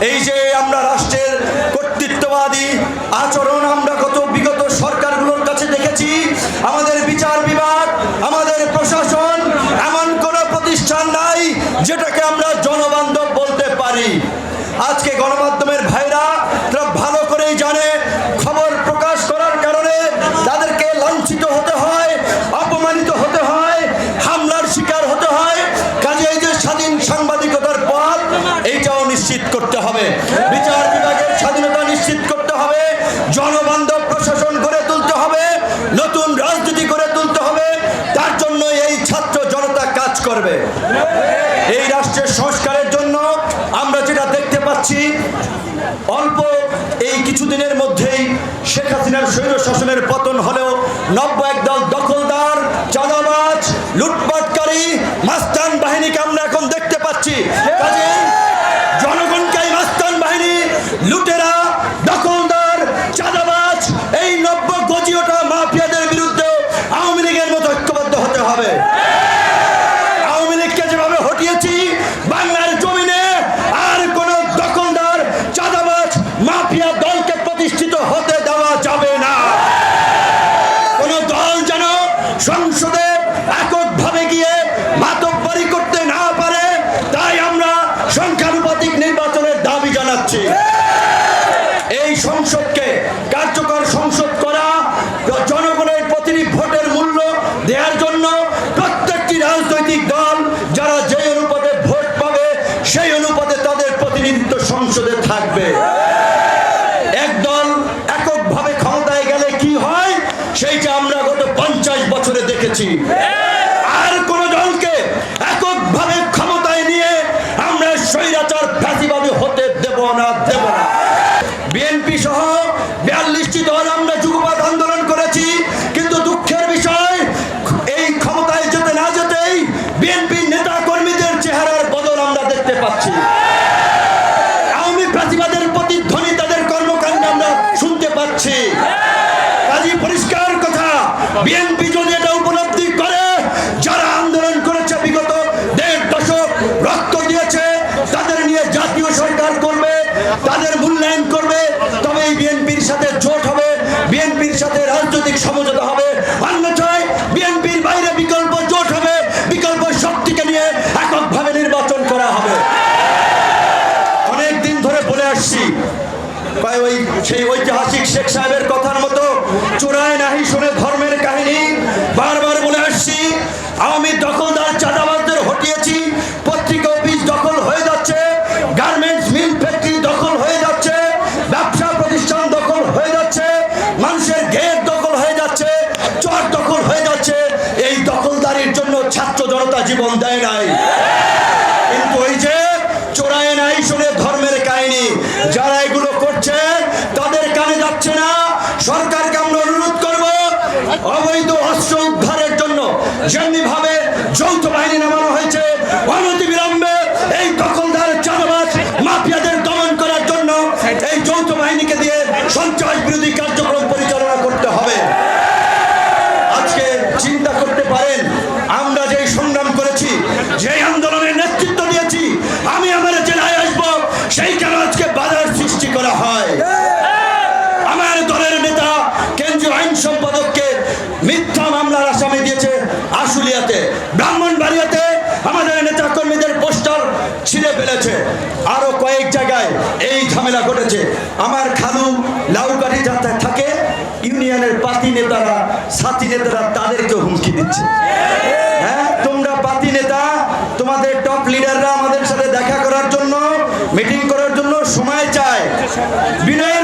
এই যে আমরা রাষ্ট্রের কর্তৃত্ববাদী আচরণ আমরা বিগত সরকারগুলোর কাছে দেখেছি, আমাদের বিচার বিভাগ, আমাদের প্রশাসন, এমন কোনো প্রতিষ্ঠান নাই যেটাকে আমরা জনবান্ধব বলতে পারি। আজকে গণমাধ্যমের ভাইরা তারা ভালো করেই জানে, খবর প্রকাশ করার কারণে তাদেরকে লাঞ্ছিত হতে হয়, অপমানিত হতে হয়, হামলার শিকার হতে হয়। কাজে এই যে স্বাধীন সাংবাদিকতার পথ, এইটাও নিশ্চিত করতে হবে। বিচার বিভাগের স্বাধীনতা নিশ্চিত করতে হবে, জনবান্ধব প্রশাসন গড়ে তুলতে হবে, নতুন রাজনীতি গড়ে তুলতে হবে। তার জন্য এই ছাত্র জনতা কাজ করবে। এই রাষ্ট্রের সংস্কারের জন্য আমরা যেটা দেখতে পাচ্ছি, অল্প এই কিছুদিনের মধ্যেই শেখ হাসিনার স্বৈর শাসনের পতন হলেও নব্য একদল দখলদার, চাঁদাবাজ, লুটপাটকারী, মাস্তান বাহিনীকে আমরা এখন দেখতে পাচ্ছি। কাজেই জনগণকে এই মাস্তান বাহিনী, লুটেরা, দখলদার, চাঁদাবাজ, এই নব্য গজিওটা মাফিয়াদের বিরুদ্ধে আওয়ামী লীগের মতো ঐক্যবদ্ধ হতে হবে। আওয়ামী লীগকে যেভাবে হটিয়েছি, বাংলার জমিনে আর কোন দখলদার, চাঁদাবাজ, মাফিয়া দলকে প্রতিষ্ঠিত হতে দেওয়া যাবে না। কোন দল যেন সংসদে এককভাবে গিয়ে মাতব্বরি করতে না পারে, তাই আমরা সংখ্যানুপাতিক নির্বাচনের দাবি জানাচ্ছি। এই সংসদকে কার্যকর সংসদ করা, জনগণের প্রতিটি ভোটের মূল্য দেওয়ার জন্য প্রত্যেকটি রাজনৈতিক দল যারা যে অনুপাতে ভোট পাবে সেই অনুপাতে তাদের প্রতিনিধিত্ব সংসদে থাকবে। এক দল এককভাবে ক্ষমতায় গেলে কি হয় সেইটা আমরা গত 50 বছরে দেখেছি। আর কোন দলকে এককভাবে ক্ষমতায় নিয়ে আমরা স্বৈরাচার ফ্যাসিবাদী হতে দেব না। বিএনপি সহ 42টি দল আমরা যুগপৎ আন্দোলন করেছি, কিন্তু দুঃখের বিষয় এই ক্ষমতায় যেতে না যেতেই বিএনপি নেতা কর্মীদের চেহারার বদল আমরা দেখতে পাচ্ছি। আওয়ামী ফ্যাসিবাদের প্রতিধ্বনি তাদের কর্মকাণ্ডে আমরা শুনতে পাচ্ছি। কাজী পরিষ্কার কথা, বিএনপি যদি এটা উপলব্ধি করে, যারা আন্দোলন করেছে বিগত 1.5 দশক রক্ত দিয়েছে, তাদের নিয়ে জাতীয় সরকার করবে, তাদের মূল্যায়ন করবে, তবেই বিএনপির সাথে জোট হবে, বিএনপির সাথে রাজনৈতিক সমঝোতা হবে। অন্যথায় বিএনপির বাইরে বিকল্প জোট হবে, বিকল্প শক্তিকে নিয়ে এককভাবে নির্বাচন করা হবে। অনেক দিন ধরে বলে আসছি, সেই ঐতিহাসিক শেখ সাহেবের কথার মতো চোরায় নাহি শুনে ধর্মের কাহিনী বারবার বলে আসছি। আওয়ামী দখলদার চাঁদাবাজদের হটিয়েছি, পত্রিকা অফিস দখল হয়ে যাচ্ছে, গার্মেন্টস মিল ফ্যাক্টরি দখল হয়ে যাচ্ছে, ব্যবসা প্রতিষ্ঠান দখল হয়ে যাচ্ছে, মানুষের গেট দখল হয়ে যাচ্ছে, চর দখল হয়ে যাচ্ছে। এই দখলদারির জন্য ছাত্র জনতা জীবন দেয় নাই, কিন্তু ওই যে চোরায় নাই শুনে ধর্মের কাহিনী, যারা এগুলো করছে তাদের কানে যাচ্ছে না। সরকারকে আমরা অনুরোধ করব, অবৈধ অস্ত্র উদ্ধারের জন্য যেমনি ভাবে যৌথ বাহিনী নামানো হয়েছে, অনতিবিলম্বে এই দখলদার, চাঁদাবাজ, মাফিয়াদের দমন করার জন্য এই যৌথ বাহিনীকে দিয়ে সন্ত্রাস বিরোধী কার্যক্রম পরিচালনা করতে হবে। আজকে চিন্তা করতে পারেন, আমরা যে সংগ্রাম করেছি, যে আন্দোলনের নেতৃত্ব দিয়েছি, আমি আমার জেলায় আসবো, সেইখানে আজকে বাধার সৃষ্টি করা হয়। আমার দলের নেতা কেন্দ্রীয় আইন সম্পাদককে মিথ্যা মামলার আসামি দিয়েছে আশুলিয়াতে, ব্রাহ্মণবাড়িয়াতে আমাদের নেতা কর্মীদের পোস্টার ছিঁড়ে ফেলেছে, আরো কয়েক জায়গায় এই ঝামেলা ঘটেছে। আমার খালু লাউকাঠি যাতে থাকে, ইউনিয়নের পাতি নেতারা, সাথী নেতারা তাদেরকে হুমকি দিচ্ছে। হ্যাঁ, তোমরা পাতি নেতা, তোমাদের টপ লিডাররা আমাদের সাথে দেখা করার জন্য, মিটিং করার জন্য সময় চায়, বিনয়